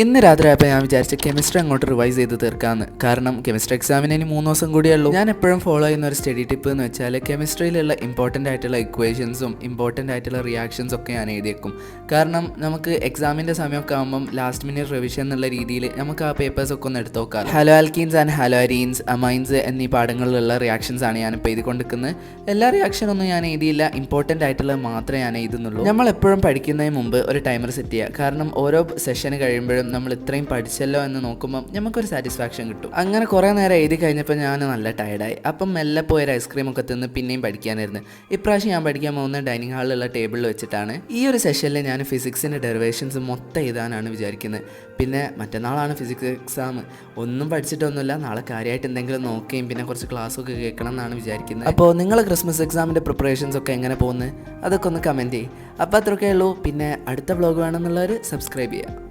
ഇന്ന് രാത്രി ആയപ്പോൾ ഞാൻ വിചാരിച്ചു കെമിസ്ട്രി അങ്ങോട്ട് റിവൈസ് ചെയ്ത് തീർക്കാമെന്ന്. കാരണം കെമിസ്ട്രി എക്സാമിന് ഇനി 3 ദിവസം കൂടിയേ ഉള്ളൂ. ഞാൻ എപ്പോഴും ഫോളോ ചെയ്യുന്ന ഒരു സ്റ്റഡി ടിപ്പ് എന്ന് വെച്ചാൽ കെമിസ്ട്രിയിലുള്ള ഇമ്പോർട്ടൻ്റ് ആയിട്ടുള്ള ഇക്വേഷൻസും ഇമ്പോർട്ടൻ്റ് ആയിട്ടുള്ള റിയാക്ഷൻസും ഒക്കെ ഞാൻ എഴുതിയേക്കും. കാരണം നമുക്ക് എക്സാമിൻ്റെ സമയമൊക്കെ ആകുമ്പം ലാസ്റ്റ് മിനിറ്റ് റിവിഷൻ എന്നുള്ള രീതിയിൽ നമുക്ക് ആ പേപ്പേഴ്സൊക്കെ ഒന്ന് എടുത്ത് നോക്കാം. Hello alkenes and hello arenes, amines എന്നീ പാഠങ്ങളിലുള്ള റിയാക്ഷൻസാണ് ഞാനിപ്പോൾ എഴുതിക്കൊണ്ടിരിക്കുന്നത്. എല്ലാ റിയാക്ഷനൊന്നും ഞാൻ എഴുതിയില്ല, ഇമ്പോർട്ടൻ്റ് ആയിട്ടുള്ളത് മാത്രമേ ഞാൻ എഴുതുന്നുള്ളൂ. നമ്മൾ എപ്പോഴും പഠിക്കുന്നതിന് മുമ്പ് ഒരു ടൈമർ സെറ്റ് ചെയ്യുക. കാരണം ഓരോ സെഷന് കഴിയുമ്പോഴും നമ്മൾ ഇത്രയും പഠിച്ചല്ലോ എന്ന് നോക്കുമ്പോൾ നമുക്കൊരു സാറ്റിസ്ഫാക്ഷൻ കിട്ടും. അങ്ങനെ കുറേ നേരം എഴുതി കഴിഞ്ഞപ്പോൾ ഞാൻ നല്ല ടയർഡായി. അപ്പം മെല്ലെ പോയൊരു ഐസ്ക്രീം ഒക്കെ തിന്ന് പിന്നെയും പഠിക്കാനായിരുന്നു. ഇപ്രാവശ്യം ഞാൻ പഠിക്കാൻ പോകുന്ന ഡൈനിങ് ഹാളിലുള്ള ടേബിളിൽ വെച്ചിട്ടാണ്. ഈ ഒരു സെഷനിൽ ഞാൻ ഫിസിക്സിൻ്റെ ഡെറിവേഷൻസ് മൊത്തം എഴുതാനാണ് വിചാരിക്കുന്നത്. പിന്നെ മറ്റന്നാളാണ് ഫിസിക്സ് എക്സാം. ഒന്നും പഠിച്ചിട്ടൊന്നുമില്ല, നാളെ കാര്യമായിട്ട് എന്തെങ്കിലും നോക്കുകയും പിന്നെ കുറച്ച് ക്ലാസ്സൊക്കെ കേൾക്കണം എന്നാണ് വിചാരിക്കുന്നത്. അപ്പോൾ നിങ്ങൾ ക്രിസ്മസ് എക്സാമിൻ്റെ പ്രിപ്പറേഷൻസ് ഒക്കെ എങ്ങനെ പോകുന്നത് അതൊക്കെ ഒന്ന് കമൻറ്റ് ചെയ്യും. അപ്പോൾ അത്രയൊക്കെ ഉള്ളൂ. പിന്നെ അടുത്ത വ്ളോഗ് വേണമെന്നുള്ളവർ സബ്സ്ക്രൈബ് ചെയ്യുക.